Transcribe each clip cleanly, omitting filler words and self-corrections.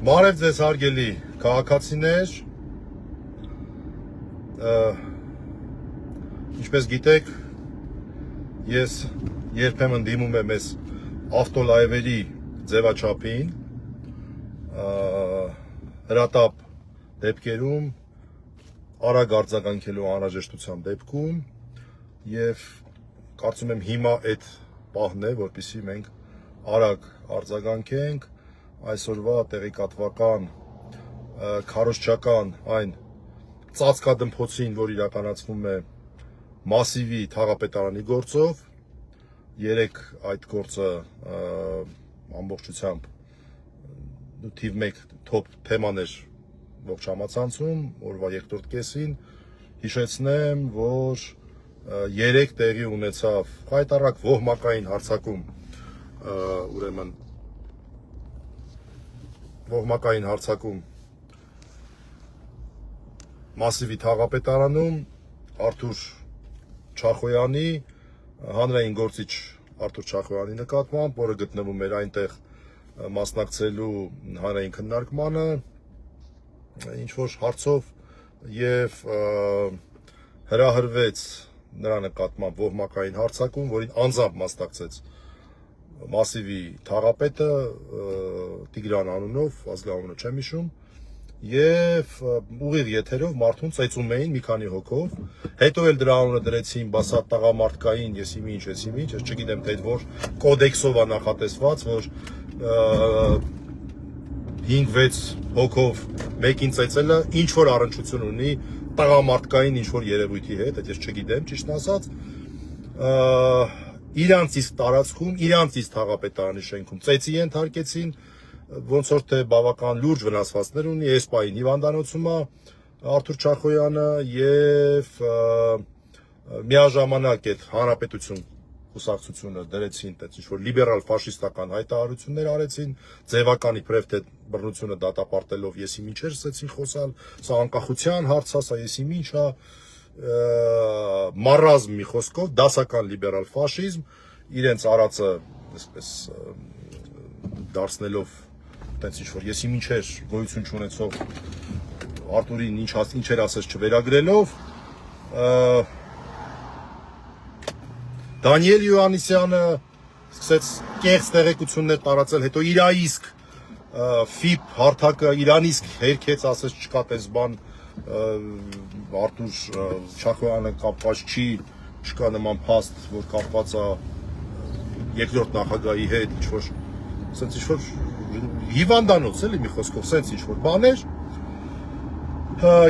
Բարև ձեզ հարգելի քաղաքացիներ, ինչպես գիտեք, ես երբեմն դիմում եմ այս ավտոլայվերի ձևաչափին, հրատապ դեպքերում, արագ արձագանքելու անհրաժեշտության դեպքում եւ կարծում եմ հիմա այդ պահն է, որպեսզի մենք արագ արձագանքենք այսօրվա տեղեկատվական, քարոզչական այն ծածկադմփոցին, որ իրականացվում է Մասիվի թաղապետարանի գործով, երեք այդ գործը ամբողջությամբ թիվ 1 թոփ թեմաներ ողջ համացանցում, օրվա երկրորդ կեսին հիշեցնեմ, որ երեք տեղի ունեցավ խայտառակ ոհմակային հարձակում, ուրեմն ոհմակային հարձակում Մասիվի թաղապետարանում Արթուր Չախոյանի, հանրային գործիչ Արթուր Չախոյանի նկատմամբ, որը գտնվում էր այնտեղ մասնակցելու հանրային քննարկմանը, ինչ-որ հարցով եւ հրահրվեց նրա նկատմամբ ոհմակային հարձակում, որին անձամբ մասնակցեց Մասիվի թաղապետը Տիգրան անունով, ազգանունը չեմ հիշում, եւ ուղիղ եթերով մարդուն ծեծում էին մի քանի հոգով, հետո էլ դրա անունը դրեցին բասատ տղամարդկային, ես չգիտեմ թե որ կոդեքսով է նախատեսված, որ 5-6 հոգով մեկին ծեծելը ինչ որ առնչություն ունի տղամարդկային ինչ որ երևույթի հետ, այդ ես չգիտեմ, ճիշտն ասած, իրանց իսկ տարածքում, իրանց իսկ թաղապետարանի շենքում ծեծի ենթարկեցին, ոնց որ թե բավական լուրջ վնասվածքներ ունի, էսպայի հիվանդանոցում է Արթուր Չախոյանը եւ միաժամանակ այդ հանրապետություն կուսակցությունը դրեցին այդպես ինչ որ լիբերալ ֆաշիստական հայտարարություններ արեցին, ձևականի իբրև թե բռնությունը դատապարտելով եսի ինչեր սկսեցին խոսալ, սա անկախության հարց է, սա եսի ինչ է, մարազմ մի խոսքով, դասական լիբերալ ֆաշիզմ, իրենց արածը այսպես դարձնելով այդպես ինչ որ եսի ինչեր գոյություն չունեցող Արտուրին ինչեր ասես չվերագրելով, Դանիել Յոհաննիսյանը սկսեց կեղծ տեղեկություններ տարածել, հետո իր իսկ ֆիփ հարթակը իրան իսկ հերքեց, ասես չկա տես բան, Արթուր Չախոյանը կապված չի, չկա նման փաստ, որ կապված է երկրորդ նախագահի հետ, ինչ-որ հիվանդանոց էլի մի խոսքով, սենց ինչ-որ բաներ,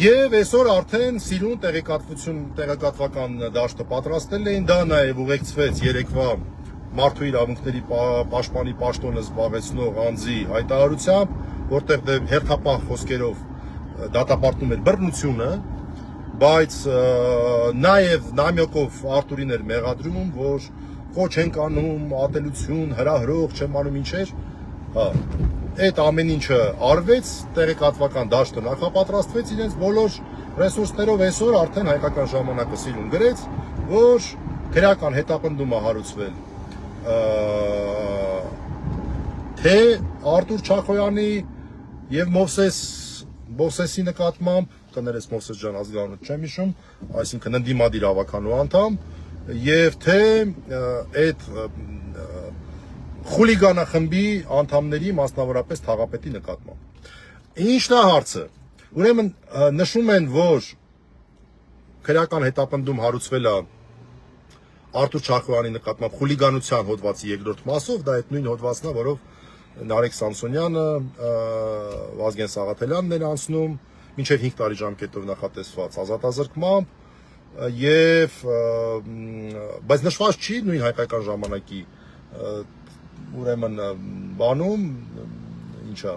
եւ այսօր արդեն սիրուն տեղեկատվական դաշտը պատրաստել էին, դա նաեւ ուղեկցվեց երեկվա մարդու իրավունքների պաշտպանի պաշտոնը զբաղեցնող անձի հայտարարությամբ, որտեղ հերթապահ խոսքերով դատապարտում էր բռնությունը, բայց նաեւ նամյոկով Արտուրին էր մեղադրում, որ կոչ ենք անում, ատելություն, հրահրող, չեմ անում ինչեր, այդ ամեն ինչը արվեց, տեղեկատվական դաշտը նախապատրաստվեց իրենց բոլոր ռեսուրսներով, այսօր արդեն հայկական ժամանակը սիրուն գրեց, որ քրեական հետապնդում է հարուցվել թե Արթուր Չախոյանի եւ Մովսեսի նկատմամբ, կներես Մովսես ջան ազգանունը չեմ հիշում, այսինքն ընդդիմադիր ավականու անդամ, եւ թե այդ խուլիգանախմբի անդամների, մասնավորապես թաղապետի նկատմամբ։ Ինչն է հարցը։ Ուրեմն նշում են, որ քրեական հետապնդում հարուցվել է Արթուր Չախոյանի նկատմամբ խուլիգանության հոդվածի երկրորդ մասով, դա այդ նույն հոդվածն է, որով Նարեկ Սամսոնյանը, Վազգեն Սաղաթելյանն են անցնում, մինչև 5 տարի ժամկետով նախատեսված ազատազրկմամբ, եւ բայց նշված չի նույն հայկական ժամանակի ուրեմն բանում, ինչա,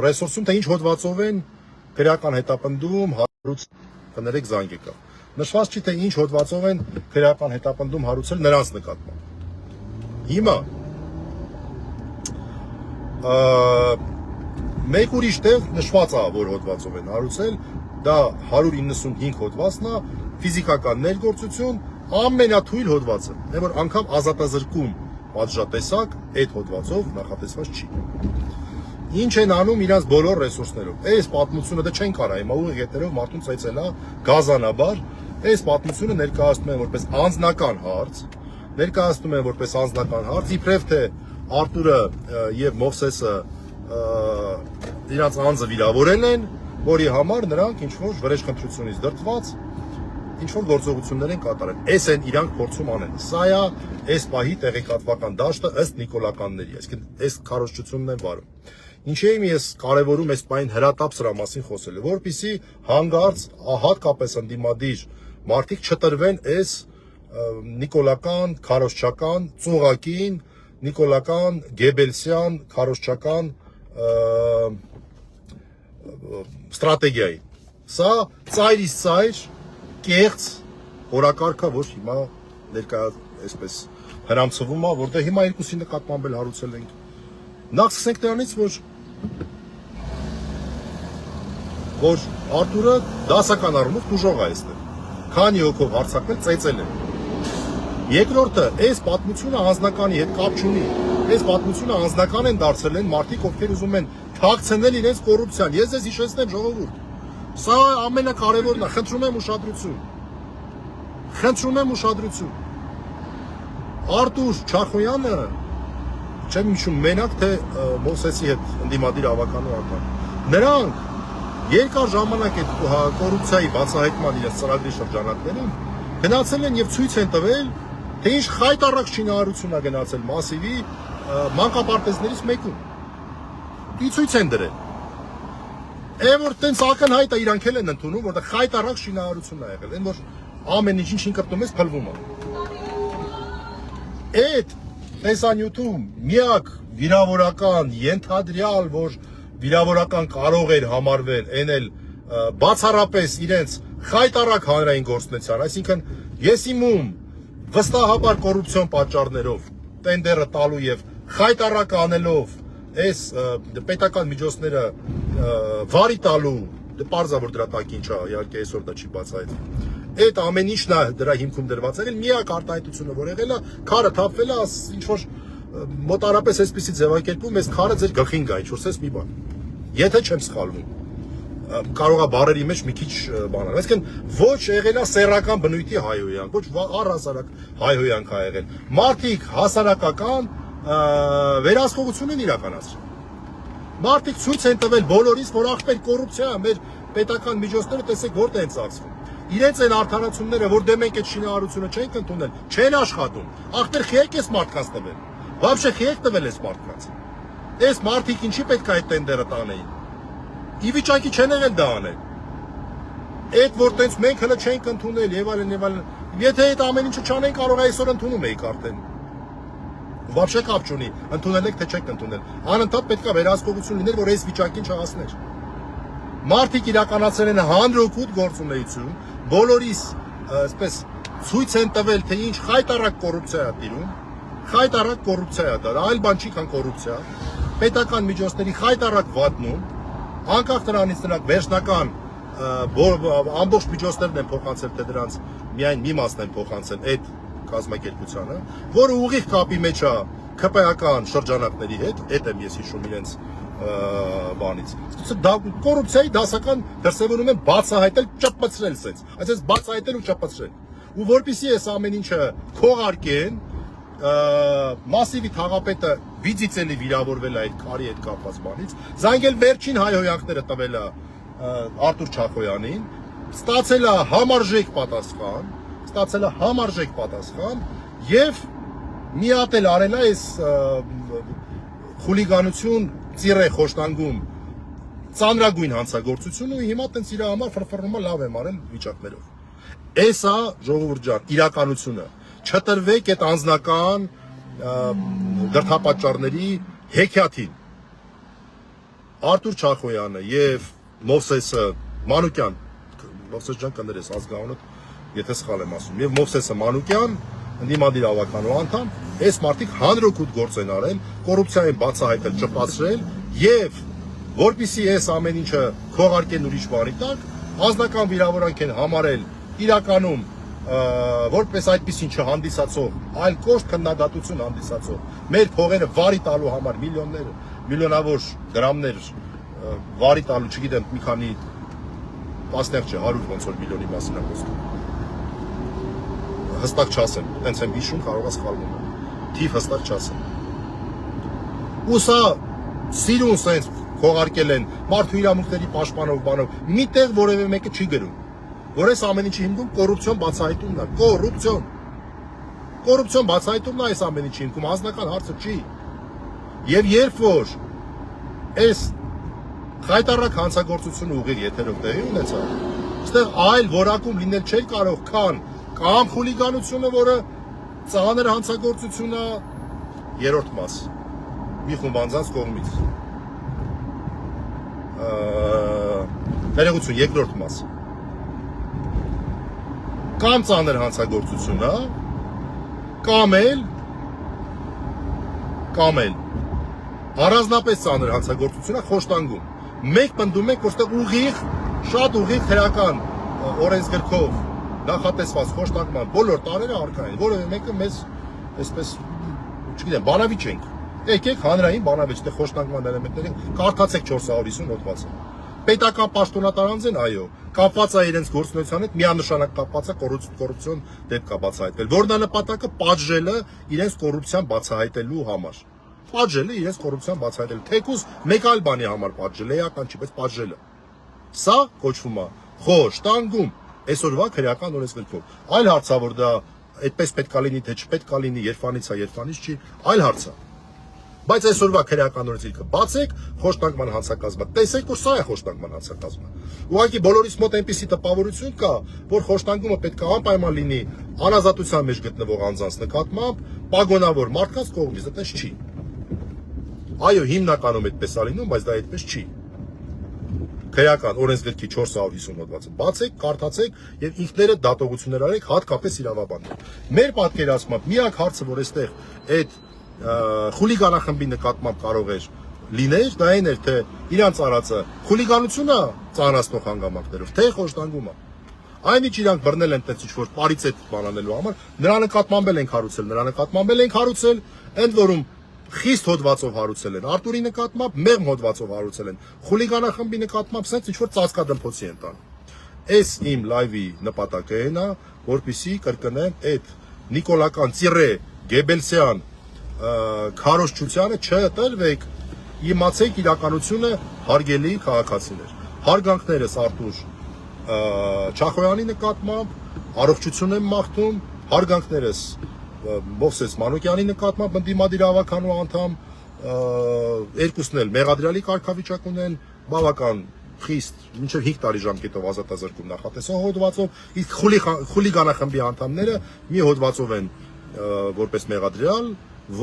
ռեսուրսում, թե ինչ հոդվածով են քրեական հետապնդում հարուց, կներեք զանգ եկա։ Նշված չի, թե ինչ հոդվածով են քրեական հետապնդում հարուցել նրանց նկատմամբ։ Հիմա մեկ ուրիշ տեղ նշված է, որ հոդվածով են հարուցել, դա 195 հոդվածն է, ֆիզիկական ներգործություն, ամենաթույլ հոդվածը, որ անգամ ազատազրկում պատժատեսակ այդ հոդվածով նախատեսված չի։ ինչ են անում իրենց բոլոր ռեսուրսներով։ Այս պատմությունը դա չեն կարա հիմա ուղիղ հետերով մարդուն ծեծելա գազանաբար, այս պատմությունը ներկայացնում են որպես անձնական հարց, իբրև թե Արտուրը եւ Մովսեսը իրենց անձը վիրավորել են, որի համար նրանք ինչ որ վրեժխնդրությունից դրդված ինչ որ գործողություններ են կատարել։ Այս են իրանք փորձում անեն։ Սա է այս պահի տեղեկատվական դաշտը ըստ նիկոլականների, այսինքն այս քարոզչությունն է վարում։ Ինչի եմ ես կարևորում այս պահին հրատապ սրա մասին խոսելը, որպեսզի հանգարց հատկապես ընդդիմադիր մարդիկ չտրվեն այս նիկոլական, քարոզչական, ծուղակին, նիկոլական, գեբելսյան, քարոզչական ստրատեգիային։ Սա ծայրից ծայր կեղծ հորակարգը, որ հիմա ներկայ այսպես հրամցվում է, որտեղ հիմա երկուսի նկատմամբ էլ հարուցել ենք։ Նախ սկսենք նրանից, որ Արտուրը դասական առումով դժող է այստեղ։ Քանի հոգով հարձակվել, ծեծել են։ Երկրորդը, այս պատմությունը անձնականի հետ կապ չունի։ Այս պատմությունը անձնական են դարձել են մարդիկ, ովքեր ուզում են թաքցնել իրենց կոռուպցիան։ Ես ձեզ հիշեցնեմ, ժողովուրդ։ Սա ամենակարևորն է, խնդրում եմ ուշադրություն։ Արտուր Չախոյանը չեմ հիշում մենակ թե Մովսեսի հետ ընդդիմադիր ավականու անդամ։ Նրանք երկար ժամանակ այդ կոռուպցիայի բացահայտման իրենց ծրագրի շրջանակներում գնացել են եւ ցույց են տվել, թե ինչ խայտառակ շինարարություն է գնացել Մասիվի մանկապարտեզներից մեկում։ Դի ցույց են դրել։ Այն որ տենց ակնհայտ է իրանք էլ են ընդունում, որտեղ խայտառակ շինարարություն է եղել, այն որ ամեն ինչ կպտում ես փլվում է։ Այդ տեսանյութում միակ վիրավորական ենթադրյալ, որ վիրավորական կարող էր համարվել, այն էլ բացառապես իրենց խայտառակ հանրային գործունեության, այսինքն ես իմում վստահաբար կոռուպցիոն պատճառներով տենդերը տալու եւ խայտառակ անելով այս պետական միջոցները վարի տալու, պարզա որ դրա տակ ինչ է, իհարկե այսօր դա չի բացահայտվում։ Այդ ամեն ինչն է դրա հիմքում դրված եղել, միակ արտահայտությունը որ եղել է, քարը թափվել է, ինչ որ մոտարապես այսպեսի ձևակերպում, այս քարը ձեր գլխին գա, ինչ որ սես մի բան։ Եթե չեմ սխալվում, կարող է բարերի մեջ մի քիչ բանալ, այսինքն ոչ եղել է սեռական բնույթի հայհոյանք, ոչ առհասարակ հայհոյանք ա եղել։ Մարդիկ հասարակական վերահսկողություն են իրականացրել։ Մարդիկ ցույց են տվել բոլորիս, որ ախպեր կոռուպցիա է, մեր պետական միջոցները տեսեք որտեղ են ծախսվում։ Իրենց են արդարացումները, որ դե մենք այդ շինարարությունը չենք ընդունել, չեն աշխատում։ Ախպեր խիեք էս մարդկանց տվել։ Вообще խիեք տվել էս մարդկանց։ Այս մարդիկ ինչի պետք է այդ տենդերը տանեին։ Ի վիճակի չեն եղել դա անել։ Այդ որ տենց մենք հələ չենք ընդունել եւ այլն։ Եթե այդ ամեն ինչը չանեն, կարող է այսօր ընդունում էիք արդեն։ Вообще կապ չունի, ընդունել եք թե չեք ընդունել։ Անընդհատ պետք է վերահսկողություն լիներ, որ այս վիճակին չհասներ։ Մարդիկ իրականացրել են հանրօգուտ գործունեություն, բոլորիս այսպես ցույց են տվել, թե ինչ խայտառակ կոռուպցիա է տիրում, խայտառակ կոռուպցիա է դա, այլ բան չի, քան կոռուպցիա, պետական միջոցների խայտառակ վատնում, անկախ նրանից նրանք վերջնական ամբողջ միջոցներն են փոխանցել, թե դրանց միայն մի մասն են փոխանցել այդ կազմակերպությանը, որը ուղիղ կապի մեջ է ԿՊԱ-ական շրջանակների հետ, այդ եմ ես հիշում իրենց բանից։ Կոռուպցիայի դասական դրսևորում են բացահայտել, ճպցրել սենց, այսպես բացահայտել ու ճպցրել։ Ու որպեսզի այս ամեն ինչը քողարկեն, Մասիվի թաղապետը վիճիցելի վիրավորվել է այդ քարի հետ կապված բանից, զանգել վերջին հայհոյանքները տվել է Արտուր Չախոյանին, ստացել է համարժեք պատասխան եւ մի հատ էլ արել է այս խուլիգանություն ծիրե խոշտանգում ծանրագույն հանցագործություն ու հիմա տենց իր համար ֆրֆռնում է լավ եմ արել վիճակներով։ Էսա ժողովուրդ ջան իրականությունը, չտրվեք այդ անձնական դրդապատճառների հեքիաթին։ Արտուր Չախոյանը եւ Մովսեսը Մանուկյան, Մովսես ջան կներես ազգանունդ, եթե սխալ եմ ասում, եւ Մովսեսը Մանուկյան ընդդիմադիր ավականու անդամ, այս մարդիկ հանրօգուտ գործ են արել, կոռուպցիա են բացահայտել, ճպացրել եւ որպեսզի այս ամեն ինչը քողարկեն ուրիշ բանի տակ, անձնական վիրավորանք են համարել իրականում որպես այդպեսին չհանդիսացող, այլ կոշտ քննադատություն հանդիսացող, մեր փողերը վարի տալու համար միլիոնավոր դրամներ վարի տալու, չգիտեմ, մի քանի տասնյակ չէ, 100 ոնց որ միլիոնի մասին է խոսքը։ Հստակ չասեմ, տենց եմ հիշում, կարող է սխալվում եմ։ Թիվ հստակ չասեմ։ Ու սա սիրուն սենց քողարկել են մարդու իրավունքների պաշտպանող բանով, միտեղ որևէ մեկը չի գրում, որ այս ամեն ինչի հիմքում կոռուպցիոն բացահայտումն է, կոռուպցիոն բացահայտումն է այս ամեն ինչի հիմքում, անձնական հարցը չի։ Եվ երբ որ այս խայտառակ հանցագործությունը ուղիղ եթերով տեղի ունեցավ, այստեղ այլ որակում լինել չէր կարող, քան կամ խուլիգանությունը, որը ծանր հանցագործություն է, երրորդ մաս, մի խումբ անձանց կողմից, ներողություն, երկրորդ մաս, կամ ծանր հանցագործություն է, կամ էլ առանձնապես ծանր հանցագործություն է խոշտանգում։ Մենք պնդում ենք, որտեղ ուղիղ, շատ ուղիղ քրեական օրենսգրքով նախատեսված խոշտանգման բոլոր տարրերը առկա են, որևէ մեկը մեզ այսպես, չգիտեմ, բանավիճ ենք։ Եկեք հանրային բանավիճ, դե խոշտանգման էլեմենտների, կարդացեք 450 հոդվածը։ Պետական պաշտոնատարանձ են, այո, կապված է իրենց գործունեության հետ, միանշանակ կապված է կոռուպցիոն դեպք է բացահայտվել, որն է նպատակը պատժելը իրենց կոռուպցիան բացահայտելու համար։ Պատժելը իրենց կոռուպցիան բացահայտելու, թեկուզ մեկ այլ բանի համար պատժելը, էական չի, բայց պատժելը։ Սա կոչվում է խոշտանգում, այսօրվա քրեական օրենսգրքով։ Այլ հարց է, որ դա այդպես պետք է լինի, թե չպետք է լինի, երբանից է, երբանից չի, այլ հարց է։ Բայց այսօրվա քրեական օրենսգիրքը բացեք, խոշտանգման հանցակազմը, տեսեք, որ սա է խոշտանգման հանցակազմը։ Ուղղակի բոլորիս մոտ այնպիսի տպավորություն կա, որ խոշտանգումը պետք է անպայման լինի անազատության մեջ գտնվող անձանց նկատմամբ, պագոնավոր մարդկանց կողմից, այդպես չի։ Այո, հիմնականում այդպես է լինում, բայց դա այդպես չի։ Քրեական օրենսգրքի 450 հոդվածը բացեք, կարդացեք եւ ինքներդ դատողություններ արեք, հատկապես իրավաբաններ։ Մեր պատկերացմամբ միակ հարցը, որ այստեղ այդ խուլիգանախմբի նկատմամբ կարող էր լիներ, դա այն էր, թե իրանց արածը խուլիգանությունը ծանրացնող հանգամանքներով, թե խոշտանգումը։ Այնինչ իրանք բռնել են տենց ինչ-որ պարիցետ բանանելու համար, նրա նկատմամբ ենք հարուցել, ընդ որում խիստ հոդվածով հարուցել են, Արտուրի նկատմամբ մեղմ հոդվածով հարուցել են, խուլիգանախմբի նկատմամբ սենց ինչ-որ ծածկադմփոցի են տանում։ Այս իմ լայվի նպատակը այն է, որպեսզի կրկնեմ այդ նիկոլական ծիրե գեբելսյան քարոզչությանը չըտրվեք, իմացեք իրականությունը, հարգելի քաղաքացիներ։ Հարգանքներս Արտուր Չախոյանի նկատմամբ, առողջություն եմ մաղթում, հարգանքներս Մովսես Մանուկյանի նկատմամբ, ընդդիմադիր ավականու անդամ, երկուսն էլ մեղադրյալի կարգավիճակ ունեն, բավական խիստ, մինչև 5 տարի ժամկետով ազատազրկում նախատեսող հոդվածով, իսկ խուլիգանախմբի անդամները մի հոդվածով են որպես մեղադրյալ,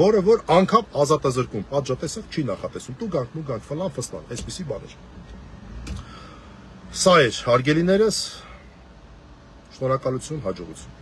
որը որ անգամ ազատազրկում պատժատեսակ չի նախատեսում, դու գանք, ֆլան, ֆստան, այսպիսի բաներ։ Սա էր, հարգելիներս, շնորհակալություն, հաջողություն։